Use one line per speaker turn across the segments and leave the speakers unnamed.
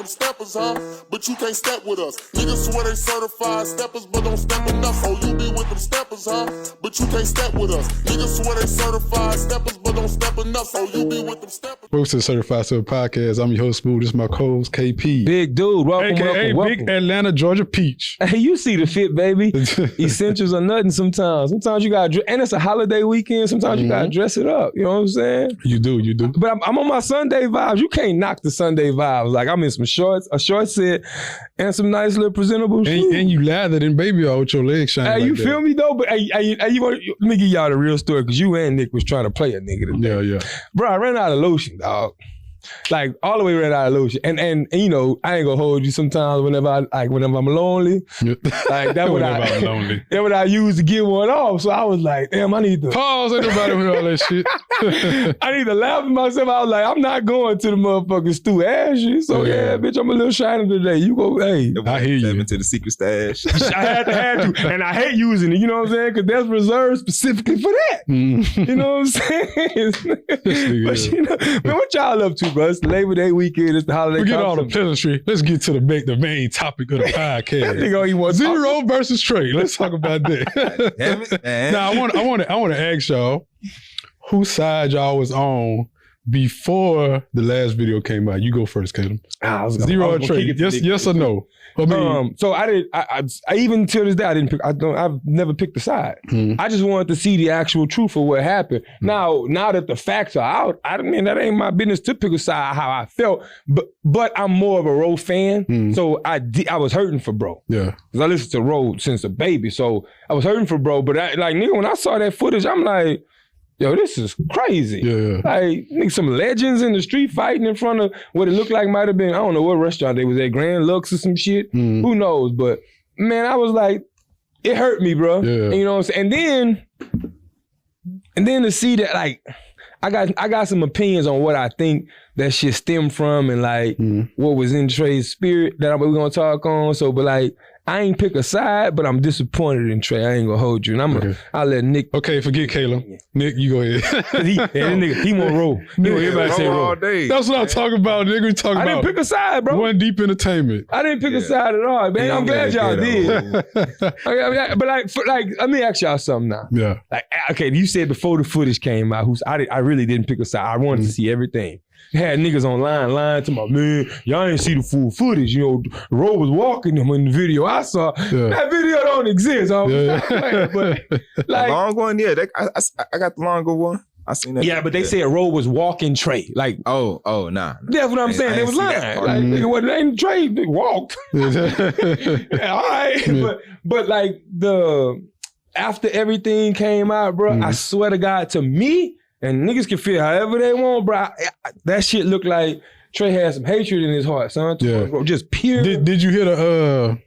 them steppers, huh? But you can't step with us. Niggas swear they certified steppers, but don't step enough. Oh, you be with them steppers, huh? But you can't step with us. Niggas swear they certified steppers, but don't step enough. Oh, you be with them steppers.
Welcome to the Certified Stepper Podcast. I'm your host, Smooth. This is my co-host, KP.
Big dude, welcome,
AKA
welcome.
Big Atlanta, Georgia Peach.
Hey, you see the fit, baby. Essentials are nothing sometimes. Sometimes you got to, and it's a holiday weekend, sometimes you got to dress it up. You know what I'm saying?
You do.
But I'm on my Sunday vibes. You can't knock the Sunday vibes. Like, I'm in some shorts, a short set, and some nice little presentable shoes.
And you lathered in baby oil with your legs shining.
Hey,
like
you
that.
feel me though? But hey, let me give y'all the real story, because you and Nick was trying to play a nigga today.
Yeah.
Bro, I ran out of lotion, dog. Like, all the way ran out of lotion. And you know, I ain't gonna hold you sometimes whenever I'm lonely. Like, that's what
I'm lonely.
That's what I use to get one off. So I was like, damn, I need to
Pause, ain't nobody with all that shit.
I need to laugh at myself. I was like, I'm not going to the motherfucking stew ashy. So yeah, bitch, I'm a little shiny today. You go, hey.
I hear you.
Into the secret stash.
I had to. And I hate using it, you know what I'm saying? Because that's reserved specifically for that. You know what I'm saying? But you know, man, what y'all up to, bro? It's the Labor Day weekend. It's the holiday.
Forget all the pleasantry. Let's get to the main topic of the podcast.
Nigga, he wants
Zero versus Trae. Let's talk about that.
Damn it, man.
Now, I want to ask y'all, whose side y'all was on before the last video came out? You go first, Caleb. Zero or Trae? Yes or no? I mean,
so I even till this day I've never picked a side. I just wanted to see the actual truth of what happened. Now that the facts are out, I mean, that ain't my business to pick a side how I felt. But I'm more of a Ro fan, so I was hurting for Bro.
Yeah,
because I listened to Ro since a baby, so I was hurting for Bro. But nigga, when I saw that footage, I'm like, yo, this is crazy.
Yeah.
Like, nigga, some legends in the street fighting in front of what it looked like might have been, I don't know what restaurant they was at, Grand Lux or some shit. Who knows? But man, I was like, it hurt me, bro.
Yeah.
And you know what I'm saying? And then to see that, like, I got some opinions on what I think that shit stemmed from, and like what was in Trae's spirit that we're gonna talk on. So, but like, I ain't pick a side, but I'm disappointed in Trae. I ain't gonna hold you. And I'll let Nick.
Okay, forget Caleb. Nick, you go ahead.
He won't roll. Everybody say roll.
All day.
That's what I'm talking about, nigga. We talking
I
about.
didn't pick a side, bro.
One Deep Entertainment.
I didn't pick a side at all, man. I'm glad y'all did. But like, let me ask y'all something now.
Yeah.
Like, okay, you said before the footage came out, I really didn't pick a side. I wanted to see everything. Had niggas online lying to my man, y'all ain't see the full footage. You know, Ro was walking them in the video I saw. Yeah. That video don't exist. But like,
the long one, yeah. I got the longer one. I seen that.
Yeah, but they said Ro was walking Trae. Like,
oh, nah.
That's what I'm saying. They was lying. Like, nigga, what ain't Trae? They walked. Yeah, all right. But like after everything came out, bro, I swear to God, to me. And niggas can feel however they want, bro. That shit looked like Trae had some hatred in his heart, son.
Yeah.
Bro, just pure.
Did you hear the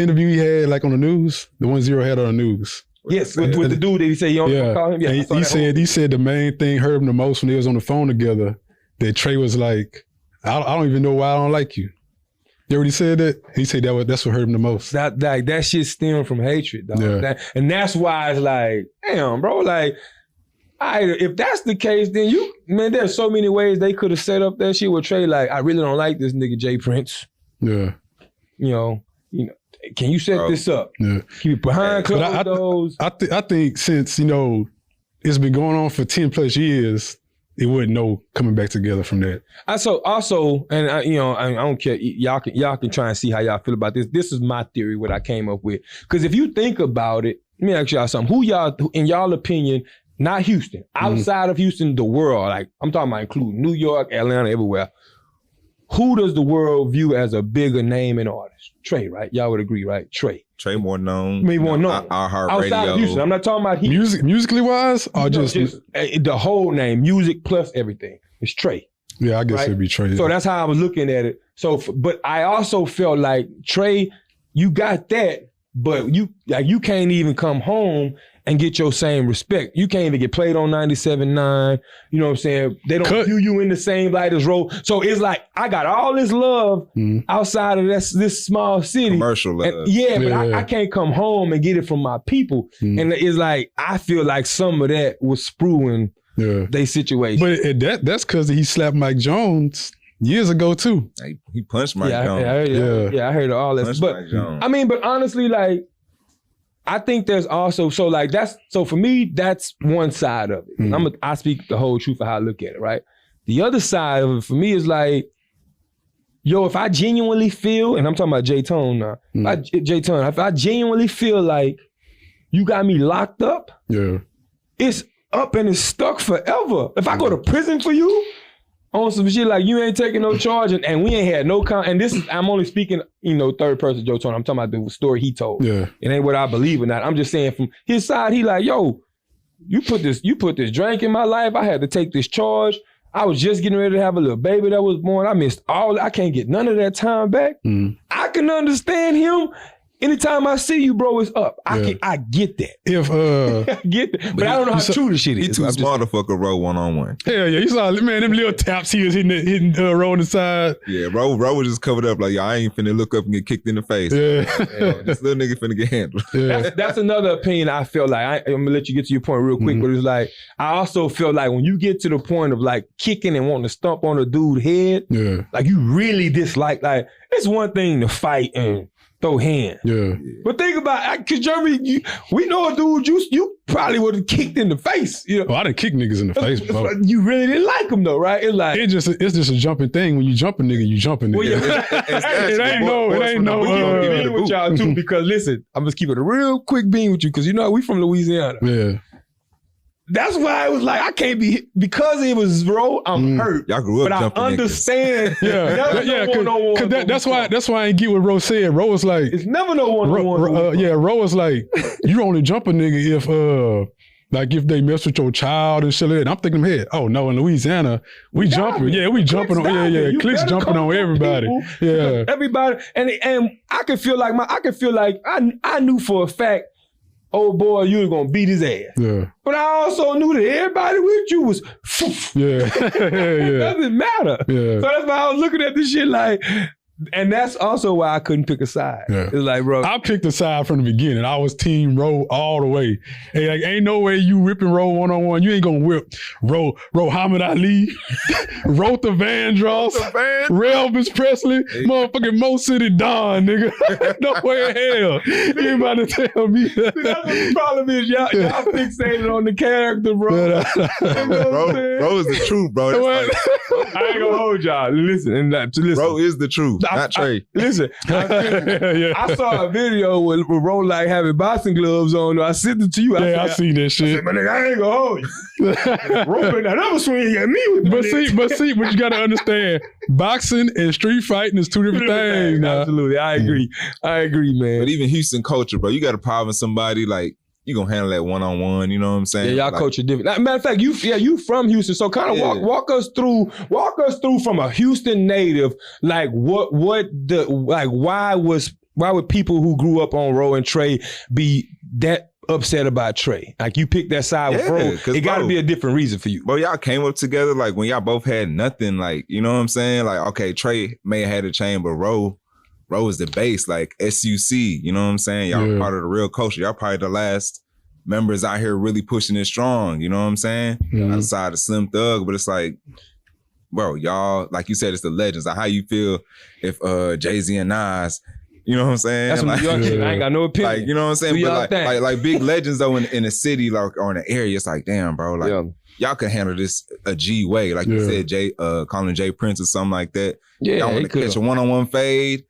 interview he had like on the news? The one Zero had on the news.
Yes, with the dude that he said you don't call him. Yeah,
he said the main thing hurt him the most when they was on the phone together. That Trae was like, I don't even know why I don't like you. You already said that? He said that's what hurt him the most.
That shit stemmed from hatred, dog.
Yeah.
And that's why it's like, damn, bro, like, if that's the case, then there's so many ways they could have set up that shit with Trae. Like, I really don't like this nigga Jay Prince.
Yeah.
You know, can you set this up?
Yeah.
Keep it behind closed doors.
I think since, you know, it's been going on for 10 plus years, it wouldn't know coming back together from that. I
don't care. Y'all can try and see how y'all feel about this. This is my theory, what I came up with. Because if you think about it, let me ask y'all something. Who y'all, in y'all opinion, not Houston, outside of Houston, the world, like I'm talking about including New York, Atlanta, everywhere. Who does the world view as a bigger name and artist? Trae, right? Y'all would agree, right? Trae more known. More known. Outside of Houston. I'm not talking about
musically wise, or just
the whole name, music plus everything. It's Trae.
Yeah, I guess it'd be Trae.
So that's how I was looking at it. So, but I also felt like Trae, you got that, but you can't even come home and get your same respect. You can't even get played on 97.9. You know what I'm saying? They don't view you in the same light as Ro. So it's like, I got all this love outside of this small city.
Commercial love.
But I can't come home and get it from my people. And it's like, I feel like some of that was spruing their situation.
But that's because he slapped Mike Jones years ago too.
He punched Mike Jones.
I heard of all this. But I mean, but honestly, like, I think there's also so for me, that's one side of it. I speak the whole truth of how I look at it, right? The other side of it for me is like, yo, if I genuinely feel, and I'm talking about Jay Tone now, if I genuinely feel like you got me locked up, it's up and it's stuck forever. If I go to prison for you on some shit like you ain't taking no charge and we ain't had no and this is, I'm only speaking, third person Joe Tone. I'm talking about the story he told. Yeah. It ain't what I believe or not. I'm just saying from his side, he like, yo, you put this drink in my life. I had to take this charge. I was just getting ready to have a little baby that was born. I can't get none of that time back. I can understand him. Anytime I see you, bro, it's up. I get that. I get that. But I don't know how true the shit is.
He too smart to fuck a Roe one-on-one.
Hell yeah. You saw, man, them little taps he was hitting Roe on the side.
Yeah, Roe was just covered up like, yo, I ain't finna look up and get kicked in the face. Yeah. This little nigga finna get handled.
Yeah. That's another opinion I feel like. I'm gonna let you get to your point real quick, but it's like, I also feel like when you get to the point of like kicking and wanting to stomp on a dude's head, like you really dislike, like, it's one thing to fight and throw hands. Yeah. But think about it, because Jeremy, we know a dude you probably would have kicked in the face.
Oh, I done kicked niggas in the face before.
You really didn't like him though, right? It's like
it's just a jumping thing. When you jump a nigga, you jump a nigga. Well, it ain't no.
With y'all too, because listen, I'm just keeping a real quick bean with you, because we from Louisiana. Yeah. That's why I was like, I can't be, because it was Roe, I'm hurt.
Y'all grew up
but I understand.
That's why I ain't get what Roe said. Roe was like,
it's never no one-on-one.
Roe was like, you only jump a nigga if they mess with your child and shit like that. I'm thinking in my head, oh no, in Louisiana, we jumping. Yeah, we jumping on. Clicks jumping on everybody. People,
everybody. And I could feel like I knew for a fact, oh boy, you was gonna beat his ass. Yeah. But I also knew that everybody with you was it doesn't matter. Yeah. So that's why I was looking at this shit like, and that's also why I couldn't pick a side. Yeah. It's like, bro,
I picked a side from the beginning. I was team Roe all the way. Hey, like, ain't no way you whipping Roe one-on-one. You ain't gonna whip Roe Muhammad Ali, Rotha Vandross, Elvis Presley, motherfucking Mo City Don, nigga. No way in hell. You ain't about to tell me that.
See, that's what the problem is. Y'all fixated on the character, bro.
Roe is the truth, bro.
I ain't gonna hold y'all. Listen.
Roe is the truth. Not Trae.
Listen, I saw a video with Roe like having boxing gloves on. I sent it to you.
I seen that shit.
I said, my nigga, I ain't gonna hold you. Roe been that other swing at me with
but you gotta understand, boxing and street fighting is two different things.
Absolutely, I agree, man.
But even Houston culture, bro, you got a problem with somebody like, you gonna handle that one-on-one, you know what I'm saying?
Yeah, y'all coach are different. Matter of fact, you from Houston, so kind of walk us through from a Houston native, like why would people who grew up on Roe and Trae be that upset about Trae? Like, you picked that side with Roe, it gotta be a different reason for you.
Bro, y'all came up together like when y'all both had nothing, like, you know what I'm saying? Like, okay, Trae may have had a chain, but Roe is the base, like SUC, you know what I'm saying? Y'all part of the real culture. Y'all probably the last members out here really pushing it strong, you know what I'm saying? Outside of Slim Thug, but it's like, bro, y'all, like you said, it's the legends. Like, how you feel if Jay-Z and Nas, you know what I'm saying?
That's
like,
New York shit. I ain't got no opinion.
Like, you know what I'm saying? But like big legends though in the city, like, or in the area, it's like, damn, bro, like y'all can handle this a G way. Like you said, calling Jay Prince or something like that. Yeah, y'all want to catch a one-on-one fade.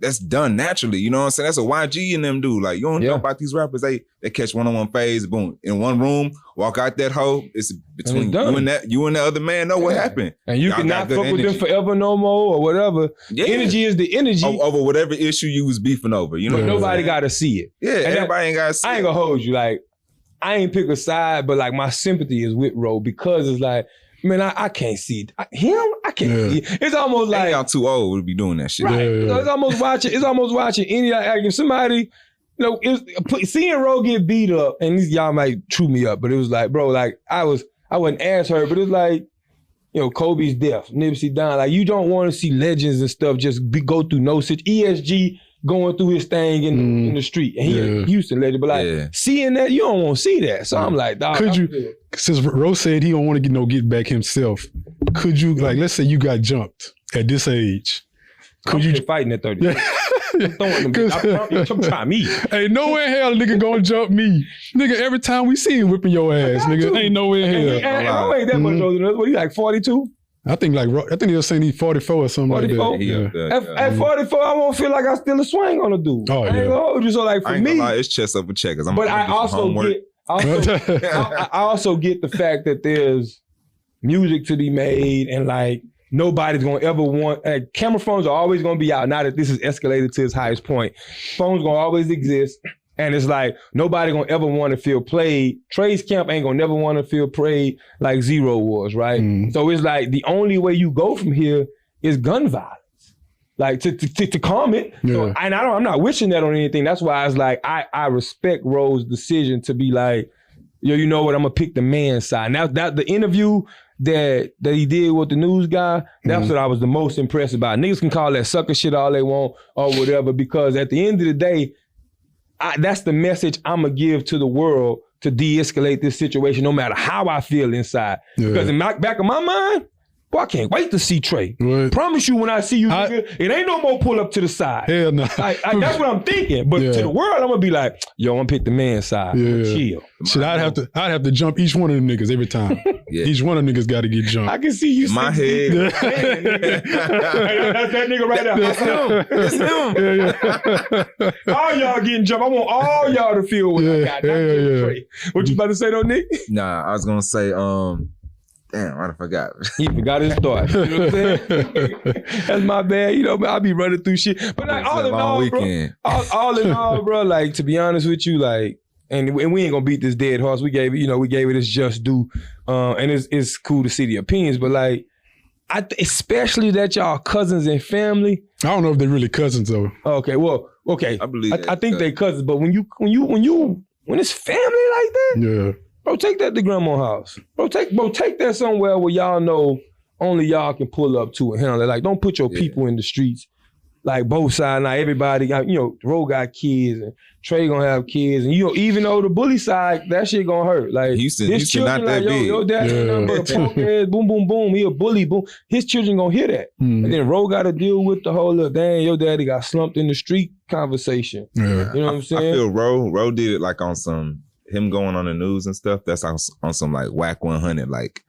That's done naturally, you know what I'm saying? That's a YG in them do. Like, you don't know about these rappers, they catch one-on-one phase, boom, in one room, walk out that hoe. It's between you and that other man know what happened.
And you cannot fuck with them forever no more or whatever. Yeah. Energy is the energy.
Over whatever issue you was beefing over, you know.
But nobody gotta see it.
Yeah, and everybody ain't gotta see it.
I ain't gonna hold you, like, I ain't pick a side, but like my sympathy is with Roe, because it's like, man, I can't see him. I can't see. It's almost like
y'all too old to be doing that shit.
Right. So it's almost watching any like if somebody, seeing Roe get beat up, and y'all might chew me up, but it was like, bro, like I wouldn't ask her, but it's like, Kobe's death, Nipsey dying. Like, you don't want to see legends and stuff just go through no such ESG going through his thing in the street, and he a Houston legend, but like seeing that, you don't want to see that. So I'm like, dog.
Since Roe said he don't want to get back himself, could you, like, let's say you got jumped at this age. Could you
fighting at 30? I'm throwing them. I'm trying me.
Ain't no way in hell a nigga gonna jump me. Nigga, every time we see him whipping your ass, nigga, ain't no way in hell.
Ain't that much older than us. What, you like 42?
I think they were saying he's 44 or something 44? Like that.
At 44, I won't feel like I still a swing on a dude.
Oh, yeah.
I ain't gonna hold you. So like for me,
it's chest over checkers.
I also get the fact that there's music to be made and like nobody's gonna ever want. Camera phones are always gonna be out. Now that this has escalated to its highest point, phones gonna always exist. And it's like, nobody gonna ever want to feel played. Trae's camp ain't gonna never want to feel played like Zero was, right? So it's like, the only way you go from here is gun violence. Like, to calm it.
Yeah.
So, and I'm not wishing that on anything. That's why I was like, I respect Rose's decision to be like, yo, you know what, I'm gonna pick the man's side. Now, that the interview that he did with the news guy, that's what I was the most impressed about. Niggas can call that sucker shit all they want or whatever, because at the end of the day, that's the message I'm going to give to the world to de-escalate this situation, no matter how I feel inside. Yeah. Because in back of my mind, boy, I can't wait to see Trae. Right. Promise you, when I see you, nigga, it ain't no more pull up to the side.
Hell no.
That's what I'm thinking. But to the world, I'm going to be like, yo, I'm going to pick the man's side. Yeah. Chill.
Shit, I'd have to jump each one of them niggas every time. Each one of them niggas got to get jumped.
I can see you.
My head.
That's that nigga right there. It's him. All y'all getting jumped. I want all y'all to feel what I got. Trae. What you about to say though, Nick?
Nah, I was going to say, damn, I forgot.
He forgot his thought. You know what I'm saying? That's my bad. You know, I'll be running through shit. But like all in all, bro, like, to be honest with you, like, and we ain't gonna beat this dead horse. We gave it its just due. And it's cool to see the opinions, but like, especially that y'all cousins and family.
I don't know if they're really cousins though.
Okay, well, okay.
I believe
I think they cousins, but when it's family like that,
yeah.
Bro, take that to grandma's house. Bro, take that somewhere where y'all know only y'all can pull up to and handle it. Like, don't put your people in the streets. Like, both sides, now everybody got, Ro got kids and Trae gonna have kids. And, even though the bully side, that shit gonna hurt. Like,
Houston
children,
not that big.
Yo, dad ain't nothing but a punk ass, boom, boom, boom. He a bully, boom. His children gonna hear that. And then Ro got to deal with the whole, dang, your daddy got slumped in the street conversation. Yeah. You know what I'm saying?
I feel Ro did it like on some, him going on the news and stuff, that's on some like whack 100. Like,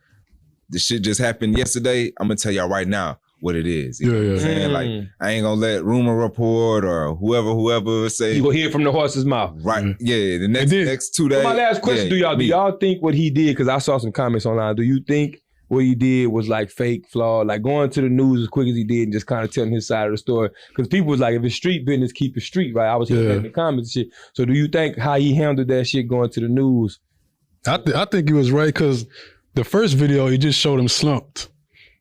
this shit just happened yesterday. I'm gonna tell y'all right now what it is. You know what I'm saying? Like, I ain't gonna let rumor report or whoever say.
You gonna hear it from the horse's mouth.
Right. Yeah. The next 2 days.
My last question, do y'all think what he did, because I saw some comments online, do you think what he did was like fake, flawed, like going to the news as quick as he did and just kind of telling his side of the story? Because people was like, if it's street business, keep it street, right? I was hearing in the comments and shit. So do you think how he handled that shit going to the news?
I think he was right, because the first video, he just showed him slumped.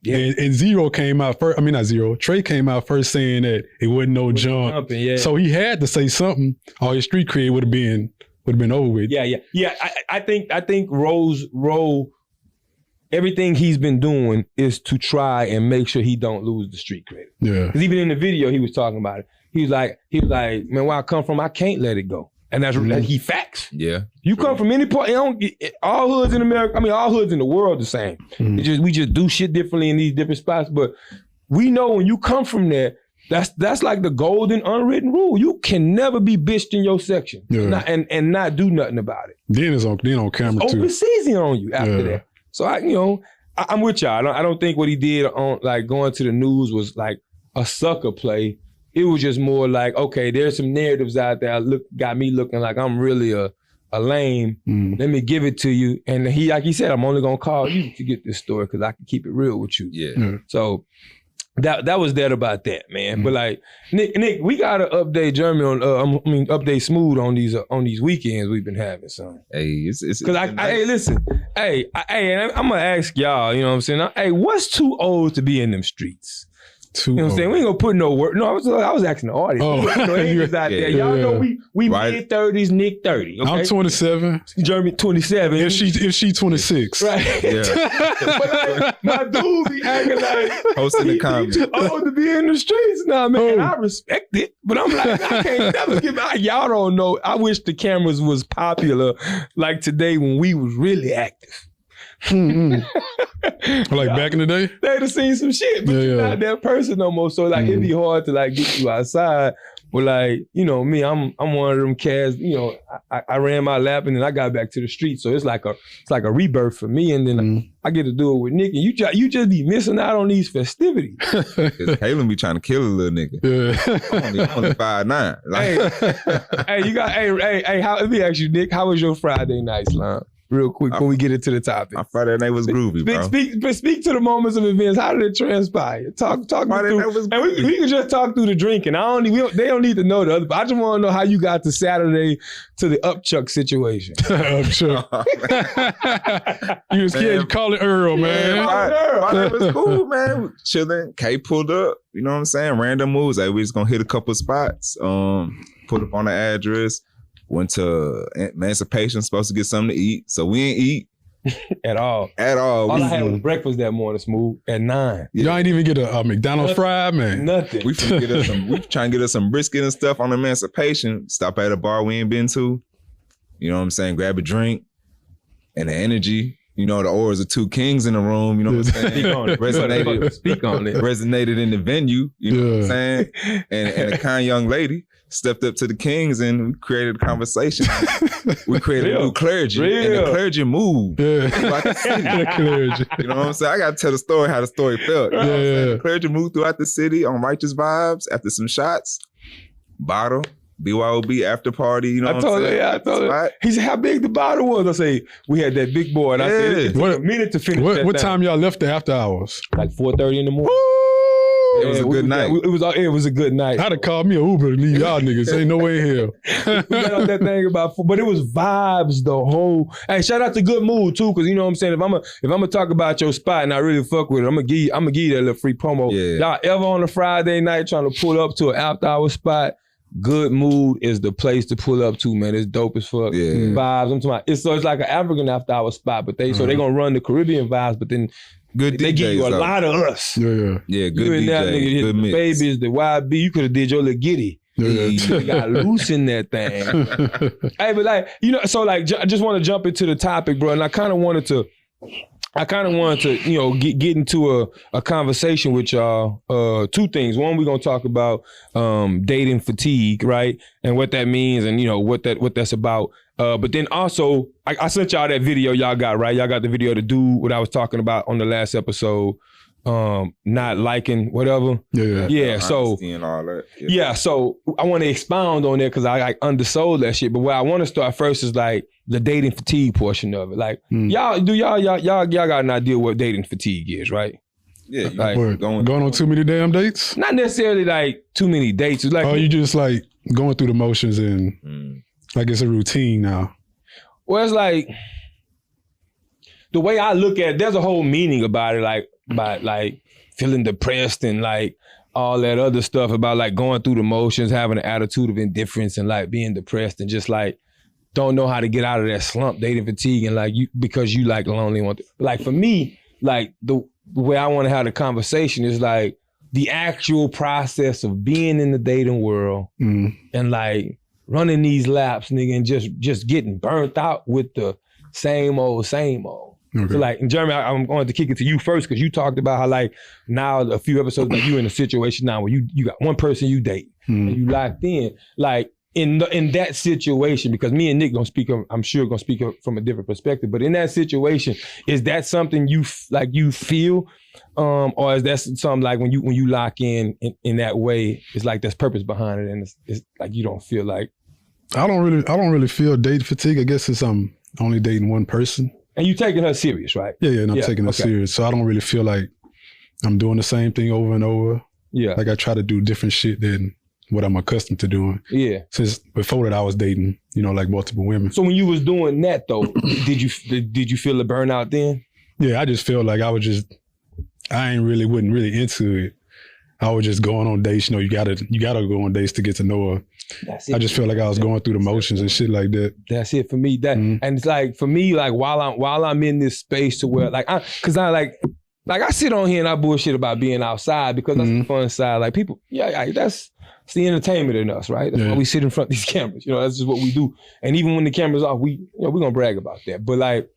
Yeah. And Zero came out first. I mean, not Zero. Trae came out first saying that it wasn't no jump. So he had to say something, or his street cred would have been over with.
Yeah. I think Ro, everything he's been doing is to try and make sure he don't lose the street cred.
Yeah.
Because even in the video, he was talking about it. He was like, man, where I come from, I can't let it go. And that's he facts.
Yeah.
You come from any part, all hoods in America, all hoods in the world the same. We just do shit differently in these different spots. But we know when you come from there, that's like the golden unwritten rule. You can never be bitched in your section and not do nothing about it.
Then it's on camera too.
Open season on you after that. So I'm with y'all. I don't think what he did on like going to the news was like a sucker play. It was just more like, okay, there's some narratives out there got me looking like I'm really a lame. Let me give it to you. And he, like he said, I'm only gonna call you to get this story because I can keep it real with you.
Yeah.
So that was that about that, man. But like Nick, we gotta update Jeremy on update Smooth on these weekends we've been having, son.
Hey, it's
because hey, listen, I'm gonna ask y'all, you know what I'm saying? Hey, what's too old to be in them streets? You know what I'm saying? We ain't gonna put no word. No, I was asking the audience. No ages out there. Y'all know we mid-30s, Nick 30. Okay?
I'm 27.
Jeremy 27.
If she 26.
Right.
Yeah.
But like, my dude be acting like
posting the comments.
Too old to be in the streets now, man. And I respect it. But I'm like, I can't never give out. Y'all don't know. I wish the cameras was popular like today when we was really active.
Like back in the day?
They'd have seen some shit, but you're not that person no more. So like it'd be hard to like get you outside. But like, you know, me, I'm one of them cats, you know, I ran my lap and then I got back to the street. So it's like a rebirth for me. And then I get to do it with Nick. And you just be missing out on these festivities.
Cause Kalen be trying to kill a little nigga.
Yeah.
I'm only 5'9". Like,
let me ask you, Nick, how was your Friday night, Slime? Real quick before we get into the topic.
My Friday night was groovy, bro.
Speak to the moments of events. How did it transpire? Talk me through. And we can just talk through the drinking. They don't need to know the other. But I just want to know how you got to Saturday to the Upchuck situation.
Upchuck. You was scared to call it Earl, man.
Friday was cool, man. Chilling. K pulled up. You know what I'm saying? Random moves. Like we just gonna hit a couple spots. Put up on the address. Went to Emancipation, supposed to get something to eat. So we ain't eat.
At all.
All
I had was breakfast that morning, Smooth, at 9.
Y'all ain't even get a McDonald's fried, man.
Nothing.
We trying to get us some brisket and stuff on Emancipation. Stop at a bar we ain't been to. You know what I'm saying? Grab a drink. And the energy. You know, the auras of two kings in the room. You know what I'm saying?
Speak on it.
Resonated in the venue. You know what I'm saying? And a kind young lady stepped up to the kings and we created a conversation. We created a new clergy. And the clergy moved. Throughout the city. You know what I'm saying? I got to tell the story how the story felt. You know what I'm saying? The clergy moved throughout the city on righteous vibes after some shots. Bottle. BYOB after party, you know what I'm saying?
I told her. He said, how big the bottle was? I say, we had that big boy. And I said, it took a minute to finish
What time y'all left the after hours?
Like 4:30 in the morning.
It was a good night.
It was a good night.
I'd have called me an Uber to leave y'all niggas. Ain't no way in hell.
We got on that thing about, but it was vibes the whole. Hey, shout out to Good Mood too, because you know what I'm saying. If I'm gonna talk about your spot and I really fuck with it, I'm gonna give you that little free promo.
Yeah.
Y'all ever on a Friday night trying to pull up to an after hour spot? Good Mood is the place to pull up to, man. It's dope as fuck.
Yeah.
Vibes. I'm talking about. It's like an African after hour spot, but they gonna run the Caribbean vibes, but then.
Good
they
DJs,
give you a lot of us.
Yeah.
Good
you
DJ.
That nigga hit
Good
the
mix.
babies, the YB. You could have did your little giddy. You got loose in that thing. Hey, but like, you know, so like, I just want to jump into the topic, bro. And I kind of wanted to, you know, get into a conversation with y'all. Two things. One, we're gonna talk about dating fatigue, right, and what that means, and you know what that's about. But then also, I sent y'all that video y'all got, right? Y'all got the video to do what I was talking about on the last episode. Not liking whatever. Yeah. So
and all that.
Yeah. So I want to expound on that because I undersold that shit. But where I want to start first is like the dating fatigue portion of it. Like y'all got an idea what dating fatigue is, right?
Yeah.
Like,
going on too many damn dates?
Not necessarily like too many dates. It's like
you just like going through the motions and like it's a routine now.
Well, it's like the way I look at it, there's a whole meaning about it, like about like feeling depressed and like all that other stuff about like going through the motions, having an attitude of indifference and like being depressed and just like don't know how to get out of that slump, dating fatigue, and like you because you like lonely. Like for me, like the way I want to have the conversation is like the actual process of being in the dating world and like running these laps, nigga, and just getting burnt out with the same old. Okay. So like, and Jeremy, I'm going to kick it to you first because you talked about how like now a few episodes like you in a situation now where you got one person you date and you locked in. Like in that situation, because me and Nick I'm sure gonna speak from a different perspective, but in that situation, is that something you feel? Or is that something like when you lock in that way, it's like there's purpose behind it and it's like you don't feel like.
I don't really feel date fatigue. I guess it's I'm only dating one person.
And you taking her serious, right?
Yeah, and I'm taking her serious. So I don't really feel like I'm doing the same thing over and over. Yeah. Like I try to do different shit than what I'm accustomed to doing. Yeah. Since before that I was dating, you know, like multiple women.
So when you was doing that though, did you feel the burnout then?
Yeah, I just felt like I wasn't really into it. I was just going on dates. You know, you gotta go on dates to get to know her. That's it. I just felt like I was going through the motions and shit like that.
That's it for me. And it's like for me, like while I'm in this space to where like I sit on here and I bullshit about being outside because that's the fun side. Like people, that's the entertainment in us, right? That's why we sit in front of these cameras. You know, that's just what we do. And even when the camera's off, we're gonna brag about that. But like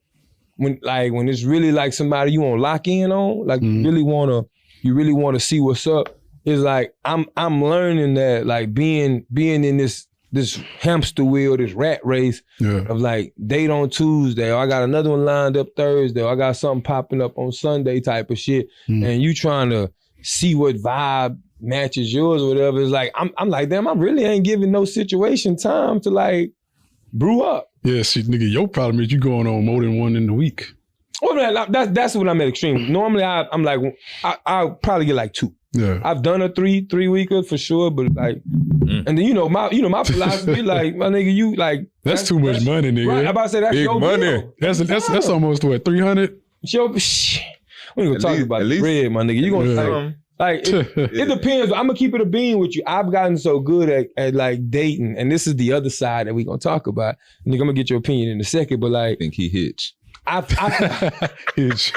when it's really like somebody you want to lock in on, like you really want to see what's up. It's like I'm learning that like being in this hamster wheel, this rat race of like date on Tuesday, or I got another one lined up Thursday, or I got something popping up on Sunday type of shit, and you trying to see what vibe matches yours or whatever. It's like I'm like, damn, I really ain't giving no situation time to like brew up.
Yeah, see, nigga, your problem is you going on more than one in the week.
Well, that's when I'm at extreme. Normally, I'm like, I'll probably get like 2.
Yeah,
I've done a 3-weeker for sure, but like, and then my philosophy, like, my nigga, you like
that's too much money, nigga.
Right, I'm about to say that's
big
your
money.
deal.
That's almost what 300.
We ain't gonna talk about the bread, my nigga. You gonna like it depends. I'm gonna keep it a bean with you. I've gotten so good at like dating, and this is the other side that we gonna talk about. Nigga, I'm gonna get your opinion in a second, but like,
I think he hitched.
Hitch.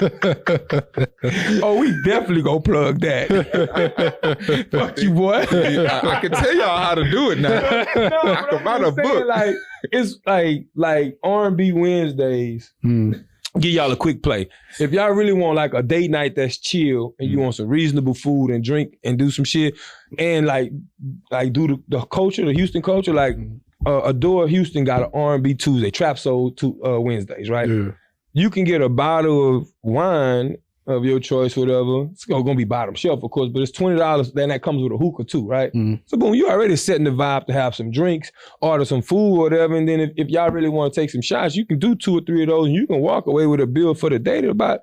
Oh, we definitely gonna plug that. Fuck you, boy.
I can tell y'all how to do it now. I can write a book.
Like, it's like R&B Wednesdays. Give y'all a quick play. If y'all really want like a date night that's chill and you want some reasonable food and drink and do some shit and like do the culture, the Houston culture, like Adore Houston got an R&B Tuesday, Trap Soul Wednesdays, right? Yeah. You can get a bottle of wine of your choice, whatever. It's gonna be bottom shelf, of course, but it's $20. Then that comes with a hookah too, right? So boom, you already setting the vibe to have some drinks, order some food, or whatever. And then if y'all really want to take some shots, you can do 2 or 3 of those, and you can walk away with a bill for the day to about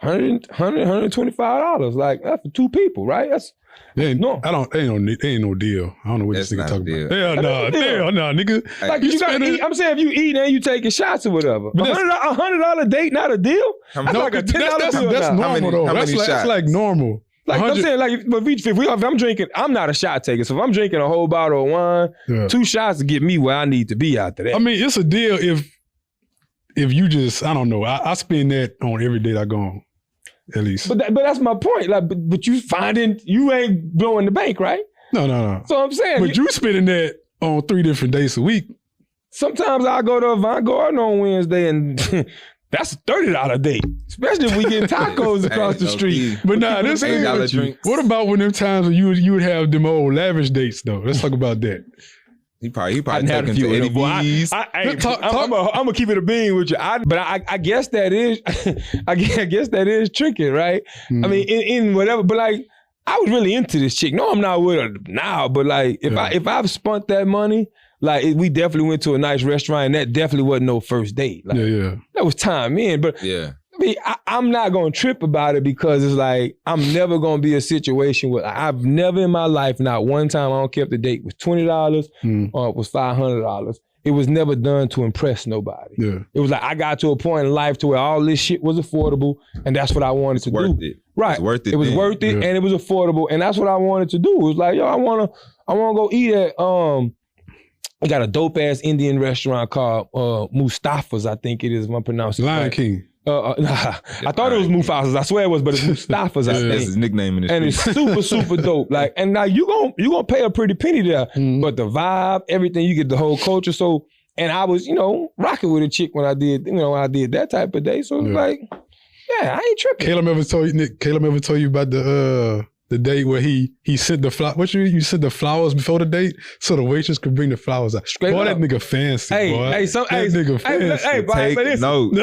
$125. Like that's for 2 people, right? That's
ain't no deal. I don't know what this nigga talking about. Hell no, nigga.
Like you gotta eat. I'm saying if you eat and you taking shots or whatever. $100 date, not a deal. That's like a $10 bill.
That's normal though. That's like normal.
Like I'm saying, like if I'm drinking, I'm not a shot taker. So if I'm drinking a whole bottle of wine, 2 shots to get me where I need to be after that.
I mean, it's a deal if you just, I don't know. I spend that on every date I go on. At least.
But that's my point. Like, but you finding, you ain't blowing the bank, right?
No.
So I'm saying.
But you spending that on 3 different days a week.
Sometimes I go to Avant Garden on Wednesday and that's a $30 date. Especially if we get tacos across the street.
But nah, this ain't. What about when them times when you would have them old lavish dates though? Let's talk about that.
He probably taking to Eddie V's.
I'm gonna keep it a bean with you. But I guess that is, I guess that is tricky, right? I mean, in whatever. But like, I was really into this chick. No, I'm not with her now. But like, if I've spent that money, like we definitely went to a nice restaurant, and that definitely wasn't no first date. Like, that was time in. But I mean, I'm not gonna trip about it because it's like I'm never gonna be a situation where I've never in my life, not one time, I don't care if the date was $20 or it was $500. It was never done to impress nobody. Yeah. It was like I got to a point in life to where all this shit was affordable, and that's what I wanted to do.
It.
Right.
It was worth it.
It was worth it, and it was affordable, and that's what I wanted to do. It was like, yo, I wanna go eat at I got a dope ass Indian restaurant called Mustafa's, I think it is, if I'm pronouncing it
Lion
right.
King.
I thought it was Mufasa's. I swear it was, but it's Mustafa's.
That's his nickname in the
and
street.
It's super dope. Like, and now you gonna pay a pretty penny there, but the vibe, everything, you get the whole culture. So, and I was, rocking with a chick when I did that type of day. So it's like, yeah, I ain't tripping.
Caleb ever told you about the date where he sent the flowers? What you sent the flowers before the date so the waitress could bring the flowers out. Straight up. That nigga fancy, boy. Nigga fancy.
Take notes.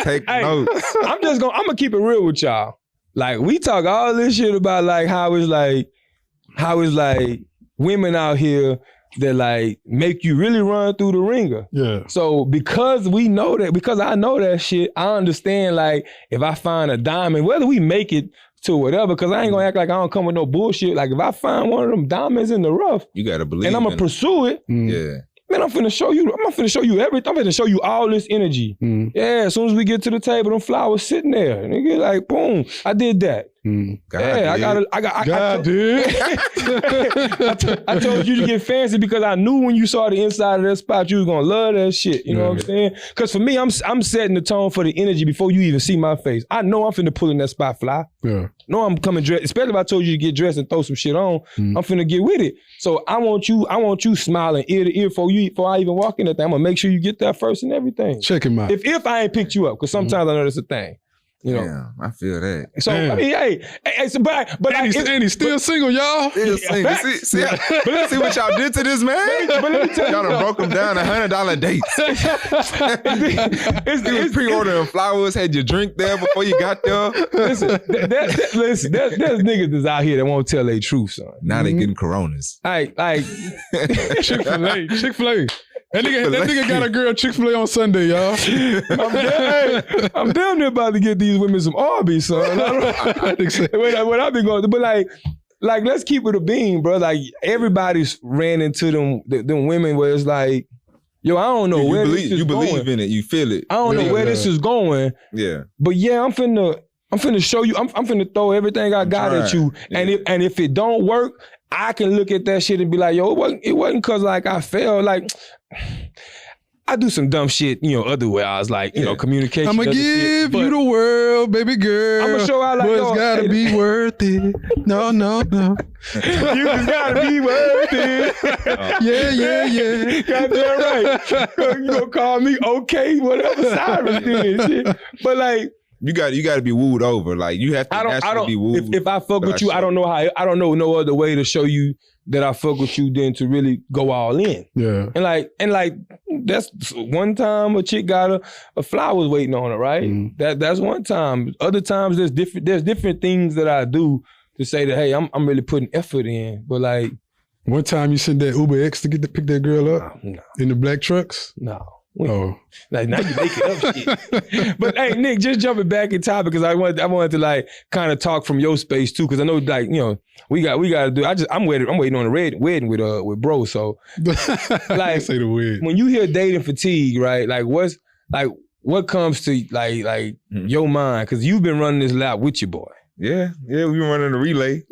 Take notes.
I'm gonna keep it real with y'all. Like, we talk all this shit about like how it's like women out here that like make you really run through the ringer.
Yeah.
So because I know that shit, I understand like if I find a diamond, whether we make it to whatever, because I ain't gonna act like I don't come with no bullshit. Like if I find one of them diamonds in the rough,
you gotta believe,
and I'm gonna pursue it.
Yeah.
Man, I'm finna show you everything. I'm finna show you all this energy. Yeah, as soon as we get to the table, them flowers sitting there. Nigga, like, boom, I did that.
God did.
I told you to get fancy because I knew when you saw the inside of that spot, you was gonna love that shit. You know what I'm saying? Because for me, I'm setting the tone for the energy before you even see my face. I know I'm finna pull in that spot fly.
Yeah.
No, I'm coming dressed. Especially if I told you to get dressed and throw some shit on, I'm finna get with it. So I want you smiling ear to ear before I even walk in that thing. I'm gonna make sure you get there first and everything.
Check him out.
If I ain't picked you up, because sometimes I know that's a thing. You know,
yeah, I feel that.
So I mean, hey, so, but
and he's still single, y'all.
Still single. See, but let's see what y'all did to this man.
But let me tell
y'all done broke him down $100 dates. He was pre-ordering flowers. Had your drink there before you got there.
Listen, there's niggas that's out here that won't tell their truth, son.
Now they getting coronas.
Like
Chick-fil-A. That nigga got a girl Chick-fil-A on Sunday, y'all.
I'm damn near about to get these women some Arby's, son. What I've been going through, but like let's keep it a beam, bro. Like everybody's ran into them women where it's like, yo, I don't know where this is going. You believe
in it, you feel it.
I don't know where this is going.
Yeah.
But yeah, I'm finna show you. I'm finna throw everything I got at you, and if it don't work, I can look at that shit and be like, yo, it wasn't cause like I failed. Like I do some dumb shit, otherwise, I was like, communication.
I'ma give you the world, baby girl.
I'ma show out like,
but it's gotta be worth it. No.
You just gotta be worth it.
Yeah.
Goddamn right. You gonna call me okay, whatever Cyrus did, shit. But like,
you got to be wooed over. Like you have to naturally be wooed.
If I fuck with you, I don't know no other way to show you that I fuck with you than to really go all in.
Yeah.
And like that's one time a chick got a flowers waiting on her, right? That's one time. Other times there's different things that I do to say that, hey, I'm really putting effort in. But like
one time you sent that Uber X to pick that girl up in the black trucks?
No.
Like
now you making up shit. But hey, Nick, just jumping back in topic because I wanted to like kind of talk from your space too, because I know like we got to do. I'm waiting on a wedding with bro. So like
say the wedding.
When you hear dating fatigue, right? Like what comes to like your mind? Because you've been running this lap with your boy.
Yeah, we been running a relay.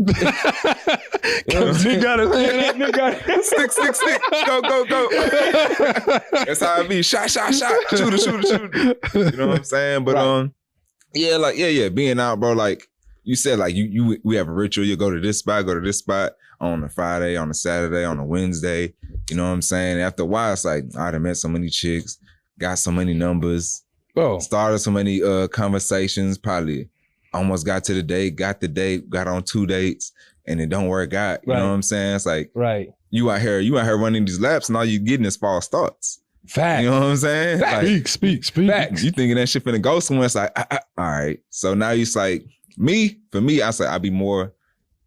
Nick got it.
Stick. Go. That's how it be. Shot. Shooter. You know what I'm saying? But yeah. Being out, bro. Like you said, like we have a ritual. You go to this spot on a Friday, on a Saturday, on a Wednesday. You know what I'm saying? After a while, it's like I done met so many chicks, got so many numbers, started so many conversations. Probably almost got to the date, got on 2 dates. And it don't work out. You know what I'm saying? It's like you out here running these laps and all you getting is false starts.
Facts.
You know what I'm saying?
Like, speak.
Facts.
You thinking that shit finna go somewhere. It's like, all right. So now it's like, for me, I say I'd be more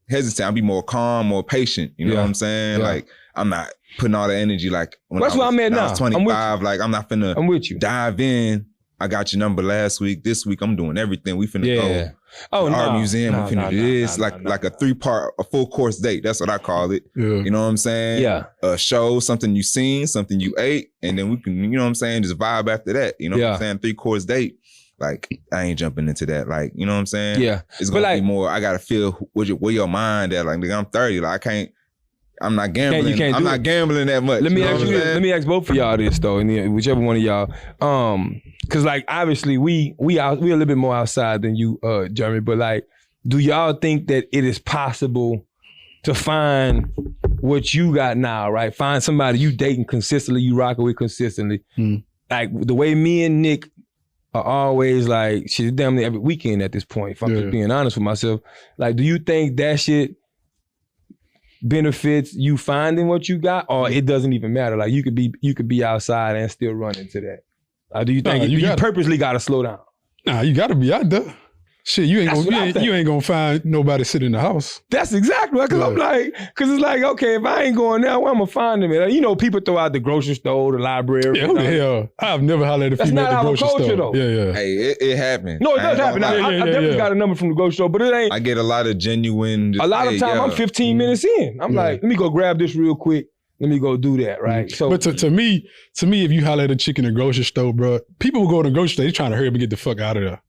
hesitant. I'd be more calm, more patient. You know what I'm saying? Yeah. Like, I'm not putting all the energy like when
that's where I'm at now.
I was 25. I'm not finna dive in. I got your number last week. This week, I'm doing everything. We finna go. Art museum, we finna do this. Like a full course date. That's what I call it. Yeah. You know what I'm saying?
Yeah.
A show, something you seen, something you ate, and then we can, you know what I'm saying, just vibe after that. You know what I'm saying? 3-course date. Like, I ain't jumping into that. Like, you know what I'm saying?
Yeah.
It's gonna be more, I gotta feel where your mind at. Like, nigga, I'm 30. Like, I'm not gambling. I'm not gambling that much.
Let me ask you this. Let me ask both of y'all this though, and whichever one of y'all. Cause like obviously we a little bit more outside than you, Jeremy. But like, do y'all think that it is possible to find what you got now, right? Find somebody you dating consistently, you rocking with consistently. Like the way me and Nick are always like, shit, damn near every weekend at this point. If I'm just being honest with myself, like, do you think that shit benefits you finding what you got, or it doesn't even matter? Like you could be outside and still run into that. Do you think you purposely gotta slow down? Nah, you gotta be out there. Shit, you ain't gonna find nobody sitting in the house. That's exactly right. Cause it's like, okay, if I ain't going there, where I'm gonna find them at? You know, people throw out the grocery store, the library. Yeah, who the hell? I've never hollered at a female at the grocery store. Though. Yeah. Hey, it happened. No, it does happen. I definitely got a number from the grocery store, but it ain't. I get a lot of genuine. A lot of time, I'm 15 minutes in. I'm like, let me go grab this real quick. Let me go do that, right? So, but to me, if you holler at a chick in the grocery store, bro, people will go to the grocery store, they trying to hurry up and get the fuck out of there.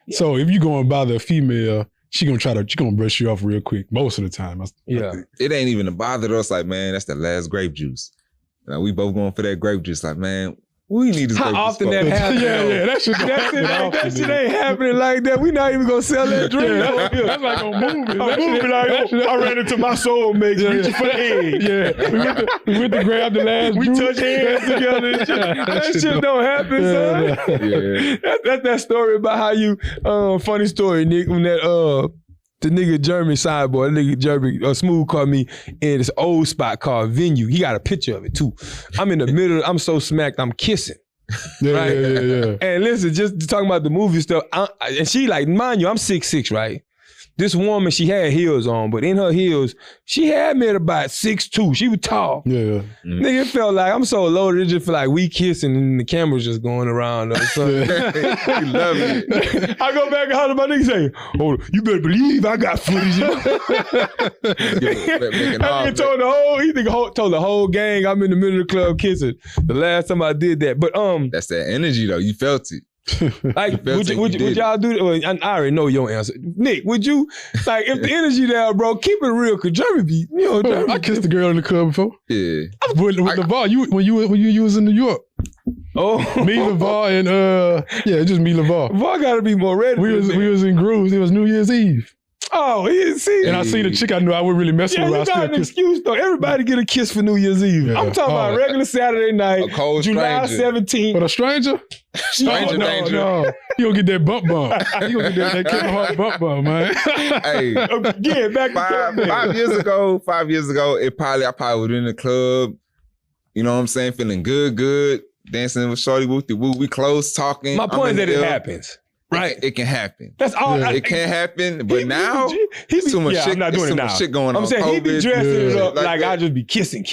Yeah. So if you go and bother a female,
she gonna brush you off real quick most of the time. I think.
It ain't even bothered us. Like, man, that's the last grape juice. Like, we both going for that grape juice. Like, man, we need this grape juice.
How often that happens?
Yeah, that shit
ain't happening like that. We not even gonna sell that drink.
That's like a movie.
I ran into my soulmate reaching for the egg.
We went to grab the last
We
juice.
touch hands together. That shit don't happen, son. That's that story about how you, funny story, Nick, when that, the nigga Jeremy Sideboard, the nigga Jeremy Smooth called me in this old spot called Venue. He got a picture of it too. I'm in the middle, I'm so smacked, I'm kissing. Right?
Yeah.
And listen, just talking about the movie stuff, and she like, mind you, I'm 6'6", right? This woman, she had heels on, but in her heels, she had me at about 6'2". She was tall.
Yeah.
Nigga, it felt like I'm so loaded, it just felt like we kissing and the camera's just going around or something.
You love it.
I go back and holler at my nigga say, oh, you better believe I got footage. He told the whole gang I'm in the middle of the club kissing. The last time I did that. But
that's that energy though. You felt it.
Like, would y'all do that? Well, I already know your answer. Nick, would you, like, if the energy there, bro, keep it real, cause Jeremy be,
I kissed a girl in the club before.
Yeah.
With LeVar, when you was in New York.
Oh.
Me, LeVar, and just me, LeVar.
LeVar gotta be more ready.
We was in Grooves. It was New Year's Eve.
Oh, see.
And I seen a chick I knew I wouldn't really mess with.
You got an excuse though. Everybody get a kiss for New Year's Eve. Yeah. I'm talking about regular Saturday night,
a cold
July
stranger.
17th.
But a stranger?
Stranger danger.
No. You gonna get that bump. You gonna get that Kevin Hart bump, man.
Hey,
again, back to
5 years ago, I probably was in the club, you know what I'm saying, feeling good, dancing with shorty, woo-de-woo, we close, talking.
My point is that it happens.
Right, it can happen.
That's all.
Yeah. It can happen, but now it's too much shit.
I'm not doing it now.
Shit going on.
I'm saying
COVID,
he be dressing it up like I just be kissing.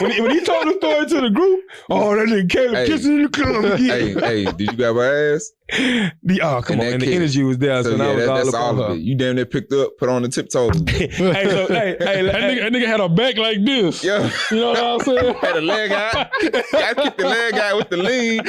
When he told the story to the group, that nigga Caleb kissing in the club again.
Hey, did you grab her ass?
Come on, and the energy was there, so now
that's all of it. You damn near picked up, put on the tiptoes.
That nigga had a back like this.
Yeah.
You know what I'm saying?
Had a leg out. Gotta kick the leg out with the lean.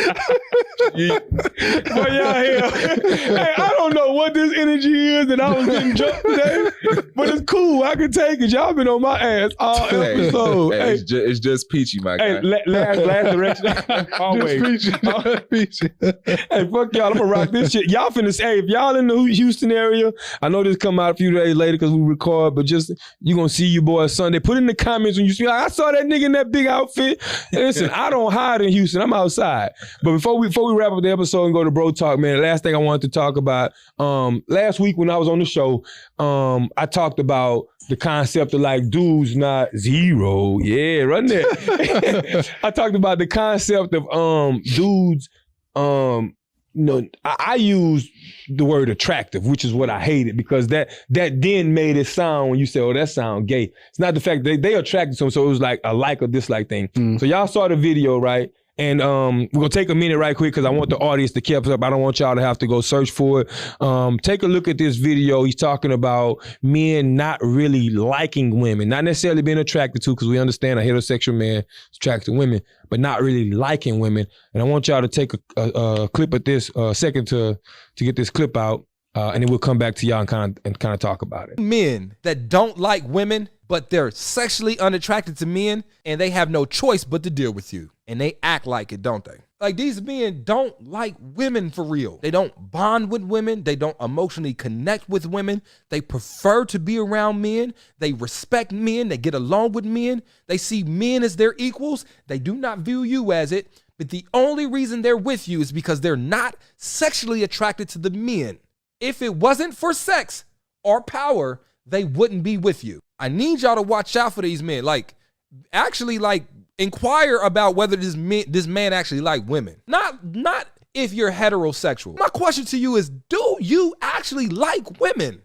Boy, y'all here. Hey, I don't know what this energy is that I was getting jumped today, but it's cool. I can take it. Y'all been on my ass all episode.
Hey, it's just peachy, my guy.
Hey, last direction. Always.
Just peachy.
Hey, fuck y'all. I'm gonna rock this shit. Y'all finna say, if y'all in the Houston area, I know this come out a few days later because we record, but just, you gonna see you boys Sunday. Put in the comments when you see, like, I saw that nigga in that big outfit. And listen, I don't hide in Houston. I'm outside. But before we wrap up the episode and go to Bro Talk, man, the last thing I wanted to talk about, last week when I was on the show, I talked about the concept of like dudes not zero. Yeah, run that. I talked about the concept of dudes, I used the word attractive, which is what I hated because that then made it sound when you say, oh, that sound gay. It's not the fact that they attracted to them, so it was like a like or dislike thing. So y'all saw the video, right? And we're gonna take a minute right quick because I want the audience to keep up. I don't want y'all to have to go search for it. Take a look at this video. He's talking about men not really liking women, not necessarily being attracted to, because we understand a heterosexual man is attracted to women, but not really liking women. And I want y'all to take a clip at this second to get this clip out, and then we'll come back to y'all and kind of talk about it.
Men that don't like women, but they're sexually unattracted to men, and they have no choice but to deal with you. And they act like it, don't they? Like, these men don't like women for real. They don't bond with women. They don't emotionally connect with women. They prefer to be around men. They respect men. They get along with men. They see men as their equals. They do not view you as it. But the only reason they're with you is because they're not sexually attracted to the men. If it wasn't for sex or power, they wouldn't be with you. I need y'all to watch out for these men. Actually, inquire about whether this man actually like women. Not if you're heterosexual. My question to you is, do you actually like women?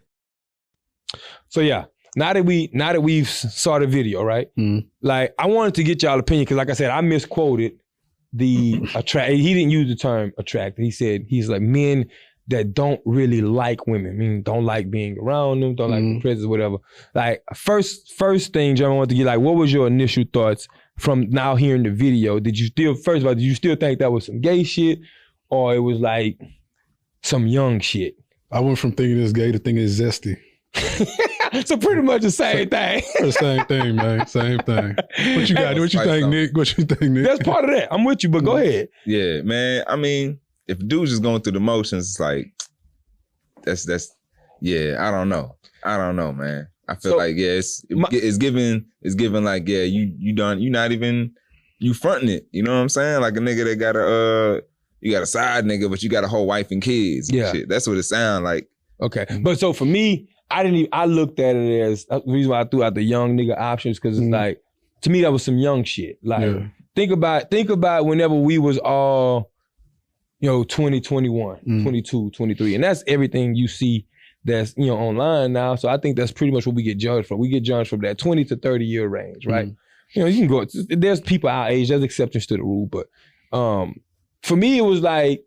So yeah, now that we've saw the video, right? Like, I wanted to get y'all opinion because, like I said, I misquoted the attract. He didn't use the term attracted. He said he's like men that don't really like women, meaning don't like being around them, don't like the presence, whatever. Like, first thing, John, I wanted to get, like, what was your initial thoughts from now hearing the video? Did you still think that was some gay shit, or it was like some young shit?
I went from thinking it's gay to thinking it's zesty.
So pretty much the same thing.
The same thing, man. Same thing. What you got? What you think, Nick? What you think, Nick?
That's part of that. I'm with you, but go ahead.
Yeah, man. I mean, if a dude's just going through the motions, it's like that's yeah. I don't know, man. I feel like it's given like you not even you fronting it. You know what I'm saying? Like a nigga that got you got a side nigga, but you got a whole wife and kids. And shit. That's what it sound like.
Okay, but so for me, I looked at it as the reason why I threw out the young nigga options because it's like to me that was some young shit. Like think about whenever we was all 20, 21, 22, 23, and that's everything you see that's online now. So I think that's pretty much what we get judged from. We get judged from that 20 to 30 year range, right? You can go. There's people our age. There's exceptions to the rule, but for me it was like.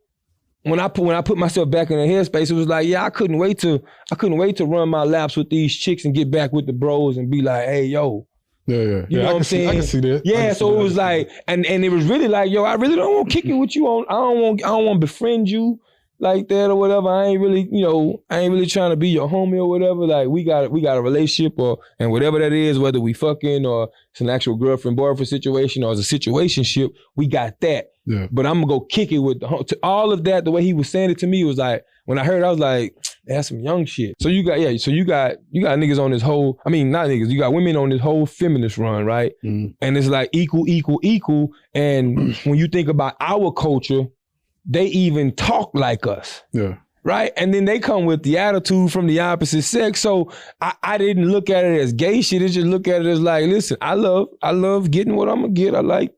When I put myself back in the headspace, it was like, I couldn't wait to run my laps with these chicks and get back with the bros and be like, hey, yo.
Yeah.
You know what I'm saying?
I can see that.
Yeah, so it was like, and it was really like, yo, I really don't want to kick it with you on. I don't want to befriend you like that or whatever. I ain't really trying to be your homie or whatever. Like we got a relationship and whatever that is, whether we fucking or it's an actual girlfriend boyfriend situation or it's a situationship, we got that.
Yeah.
But I'm gonna go kick it with all of that. The way he was saying it to me was like, when I heard, I was like, that's some young shit. So you got niggas on this whole, I mean, not niggas, you got women on this whole feminist run, right? And it's like equal. And when you think about our culture, they even talk like us. Yeah. Right? And then they come with the attitude from the opposite sex. So I didn't look at it as gay shit. I just look at it as like, listen, I love getting what I'm gonna get. I like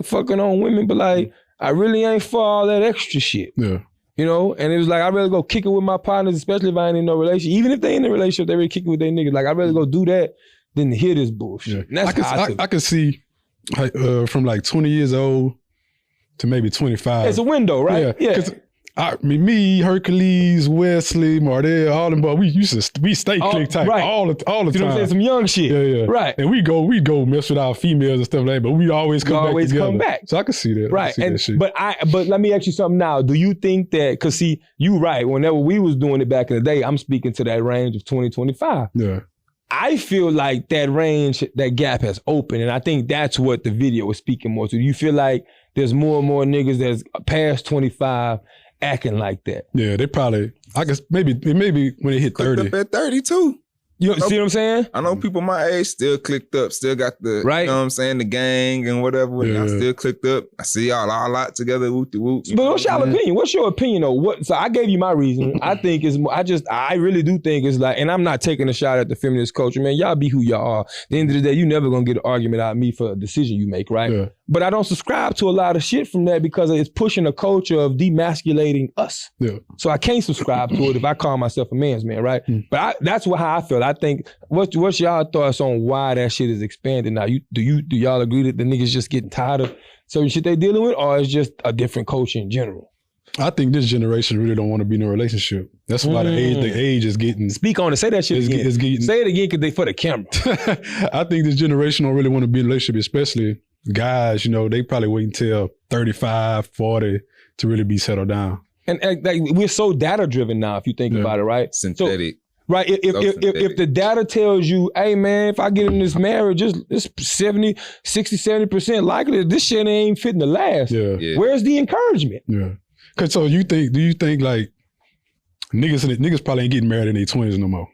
fucking on women, but like I really ain't for all that extra shit. Yeah. And it was like I'd rather go kick it with my partners, especially if I ain't in no relationship. Even if they in a relationship, they really kick it with their niggas. Like I'd rather go do that than to hear this bullshit. Yeah.
I can see like, from like 20 years old to maybe 25.
It's a window, right?
Yeah. Me, Hercules, Wesley, Mardell, all them boys, we stay click tight all the time.
You know what I'm saying? Some young shit.
Yeah.
Right.
And we go mess with our females and stuff like that, but we always come back. So I can see that.
Right. But let me ask you something now. Do you think that, because see, you right, whenever we was doing it back in the day, I'm speaking to that range of 20-25. Yeah. I feel like that range, that gap has opened, and I think that's what the video was speaking more to. Do you feel like there's more and more niggas that's past 25 acting like that?
Yeah, they probably, I guess maybe when they hit 30.
Up at 32.
You see what I'm saying?
I know people my age still clicked up, still got the, right. You know what I'm saying, the gang and whatever. Yeah. I still clicked up. I see y'all all out together, whoop-de-whoop.
But what's y'all opinion? What's your opinion though? So I gave you my reason. I think it's more, I really do think it's like, and I'm not taking a shot at the feminist culture, man. Y'all be who y'all are. At the end of the day, you never gonna get an argument out of me for a decision you make, right? Yeah. But I don't subscribe to a lot of shit from that because it's pushing a culture of demasculating us. Yeah. So I can't subscribe to it if I call myself a man's man, right? But that's how I feel. I think, what's y'all thoughts on why that shit is expanding now? Do y'all agree that the niggas just getting tired of certain shit they dealing with, or it's just a different culture in general?
I think this generation really don't want to be in a relationship. That's why the age is getting.
Speak on it. Say that shit again. Say it again because they for the camera.
I think this generation don't really want to be in a relationship, especially guys. They probably wait until 35, 40 to really be settled down.
And like, we're so data driven now, if you think about it, right?
Synthetic.
So, right, if the data tells you, hey man, if I get in this marriage, it's 60-70% likely that this shit ain't fitting to last. Yeah. Where's the encouragement?
Yeah. Cause so do you think like niggas probably ain't getting married in their 20s no more?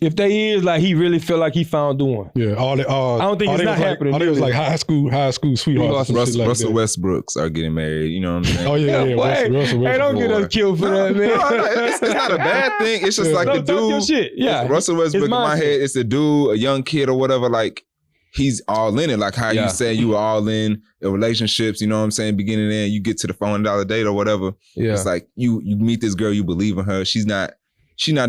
If they is, like, he really feel like he found the one.
Yeah,
I don't think it's not happening.
All they was like high school sweethearts.
Russell Westbrooks are getting married. You know what I'm saying?
Oh yeah. Russell Westbrook.
Hey, don't get us killed for that, man.
It's not a bad thing. It's just like the dude.
Shit. Yeah,
Russell Westbrook in my head. It's a dude, a young kid or whatever. Like, he's all in it. Like how you say you were all in relationships. You know what I'm saying? Beginning and end, you get to the $400 date or whatever. Yeah, it's like you meet this girl, you believe in her. She's not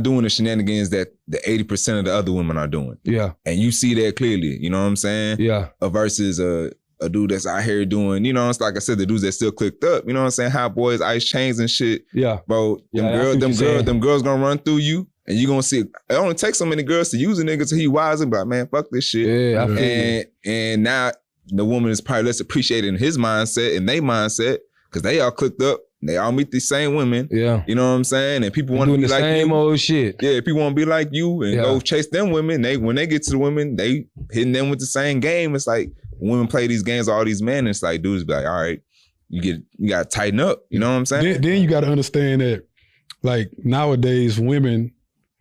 doing the shenanigans that the 80% of the other women are doing. Yeah. And you see that clearly, you know what I'm saying? Yeah. Versus a dude that's out here doing, it's like I said, the dudes that still clicked up, you know what I'm saying? Hot boys, ice chains and shit. Yeah. Bro, them girls gonna run through you and you gonna see, it only takes so many girls to use a nigga till he wise and be like, man, fuck this shit. Yeah, I feel and now the woman is probably less appreciated in his mindset and they mindset because they all clicked up They all meet the same women.
Yeah.
You know what I'm saying? And people want to
doing
be
the
like
same
you.
old shit.
Yeah, people want to be like you and
Yeah.
go chase them women. When they get to the women, they hitting them with the same game. It's like women play these games, all these men. It's like dudes be like, all right, you got to tighten up. You know what I'm saying?
Then you got to understand that, like nowadays, women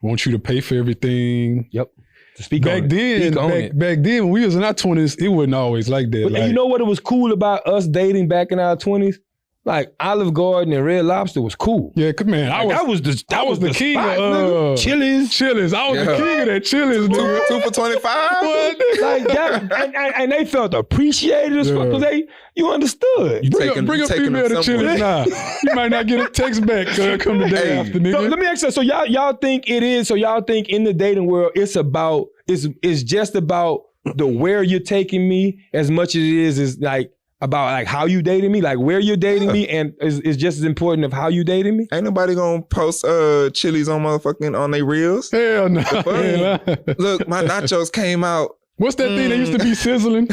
want you to pay for everything.
Yep. Speak
Back
on it.
then, when we was in our 20s, it wasn't always like that.
But
like,
you know what? It was cool about us dating back in our 20s. Like Olive Garden and Red Lobster was cool.
Yeah, man, I was the king
spot,
of
Chillis.
I was the king of that Chillis, nigga.
2 for 25.
Like that, and they felt appreciated as fuck because you understood.
Bring a female to Chillis now. You might not get a text back come the day after, nigga.
So let me ask you. So y'all think it is? So y'all think in the dating world it's just about the where you're taking me as much as it is like about like how you dating me, like where you're dating me, and is just as important of how you dating me.
Ain't nobody gonna post Chili's on motherfucking on their reels.
Hell no.
Look, my nachos came out.
What's that thing that used to be sizzling?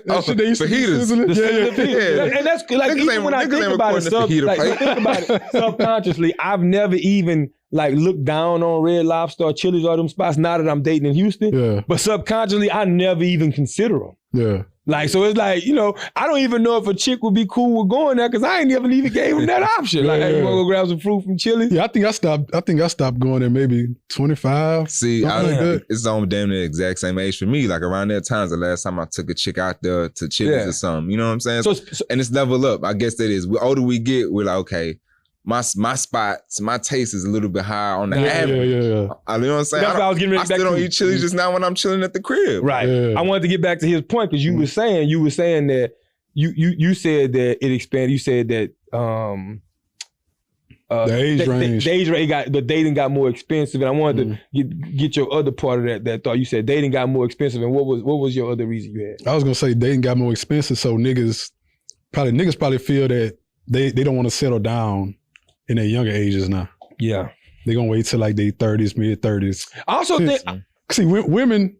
That shit they used to be
fajitas.
sizzling.
Yeah.
And that's like
Niggas
even
ain't-
when I
niggas
think
ain't
about it,
recording the fajita
think about it subconsciously, I've never even like looked down on Red Lobster or Chili's or them spots now that I'm dating in Houston.
Yeah.
But subconsciously, I never even consider them.
Yeah.
Like, so it's like, you know, I don't even know if a chick would be cool with going there because I ain't never even gave them that option. Like, hey, you want to go grab some fruit from Chili's?
Yeah, I think I stopped going there maybe 25.
See,
something like that.
it's on damn near the exact same age for me. Like around that time, the last time I took a chick out there to Chili's or something. You know what I'm saying?
So,
and it's level up. I guess that is. The older we get, we're like, okay, my spots, my taste is a little bit higher on the average.
Yeah.
You know what I'm saying?
That's what I was getting ready
I
to back
still don't
to.
eat Chili's just now when I'm chilling at the crib.
Right.
Yeah.
I wanted to get back to his point because you were saying that you said that it expanded. You said that
The age range.
The age range the dating got more expensive, and I wanted to get your other part of that thought. You said dating got more expensive, and what was your other reason you had?
I was gonna say dating got more expensive, so niggas probably feel that they don't want to settle down in their younger ages now.
Yeah.
They gonna wait till like their 30s, mid-30s.
I also think
See, women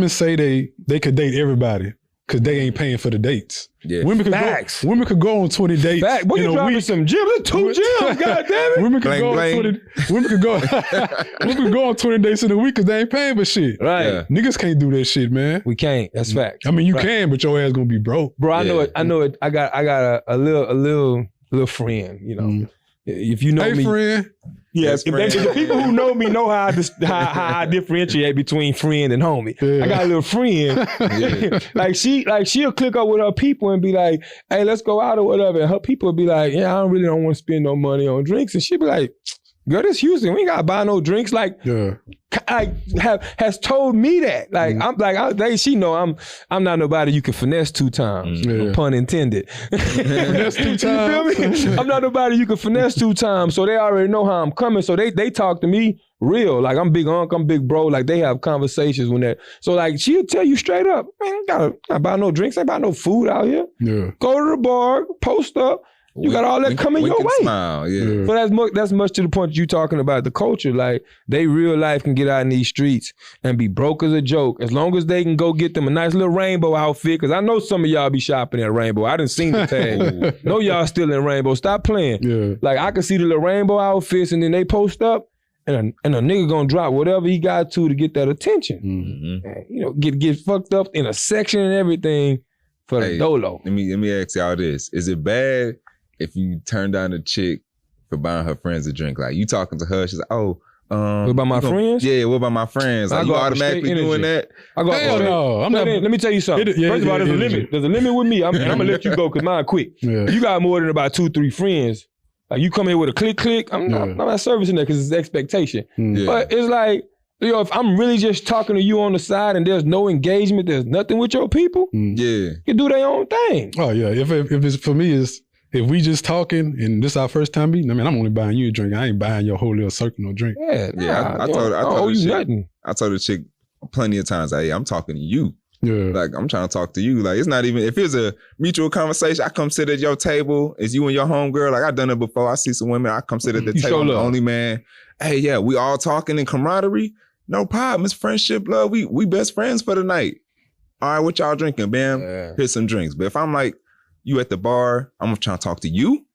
say they could date everybody because they ain't paying for the dates.
Yeah.
Women could go on 20 dates
Boy, you
in a
dropping
week.
some gyms. That's 2 gyms, God damn it.
Women could go on 20 dates in a week because they ain't paying for shit.
Right.
Yeah.
Niggas can't do that shit, man.
We can't. That's fact.
I mean, you can, but your ass gonna be broke.
Bro, I know
Yeah.
it. I know it. I got a little friend, you know. If you know
Hey,
me,
friend.
yeah.
Yes,
If the people who know me know how I differentiate between friend and homie.
Yeah.
I got a little friend. like she'll click up with her people and be like, "Hey, let's go out or whatever." And her people will be like, "Yeah, I don't want to spend no money on drinks." And she'll be like, "Girl, this Houston. We ain't gotta buy no drinks." Like,
Yeah.
has told me that. Like, I'm like, she know I'm not nobody you can finesse 2 times.
Yeah.
No pun intended.
Finesse 2
You feel me? I'm not nobody you can finesse 2 times. So they already know how I'm coming. So they talk to me real. Like, I'm big uncle, I'm big bro. Like, they have conversations when that. So like, she'll tell you straight up, man, I gotta buy no drinks. I ain't buy no food out here.
Yeah.
Go to the bar, post up. You got all that coming your way.
Smile, yeah.
So that's much to the point you talking about the culture. Like, they real life can get out in these streets and be broke as a joke. As long as they can go get them a nice little rainbow outfit. Because I know some of y'all be shopping at Rainbow. I done seen the tag. No, y'all still in Rainbow. Stop playing.
Yeah.
Like, I can see the little rainbow outfits and then they post up and a nigga gonna drop whatever he got to get that attention.
Mm-hmm.
And, you know, get fucked up in a section and everything for the dolo.
Let me ask y'all this. Is it bad if you turn down a chick for buying her friends a drink? Like, you talking to her, she's like, oh,
What about my friends?
Yeah, what about my friends? Like,
I
you
go out with
automatically
straight
doing
energy.
that?
I go,
Hell no. I'm not.
Let me tell you something.
First
First of all, there's a limit. There's a limit with me. I'm gonna let you go because mine quick.
Yeah.
You got more than about 2-3 friends. Like, you come here with a click. I'm not servicing that because it's expectation.
Yeah.
But it's like, you know, if I'm really just talking to you on the side and there's no engagement, there's nothing with your people,
Yeah.
you can do their own thing.
Oh yeah. If it's for me, is if we just talking and this our first time meeting, I mean, I'm only buying you a drink. I ain't buying your whole little circle no drink.
Yeah,
Yeah, I
I
told
owe
the
you
chick,
nothing.
I told the chick plenty of times, hey, I'm talking to you.
Yeah.
Like, I'm trying to talk to you. Like, it's not even, if it's a mutual conversation, I come sit at your table. It's you and your homegirl. Like, I've done it before. I see some women, I come sit at the
You
table.
show
I'm the
love.
only man. Hey, yeah, we all talking in camaraderie. No problem. It's friendship, love. We best friends for the night. All right, what y'all drinking? Bam,
Yeah.
here's some drinks. But if I'm like, you at the bar, I'm trying to talk to you.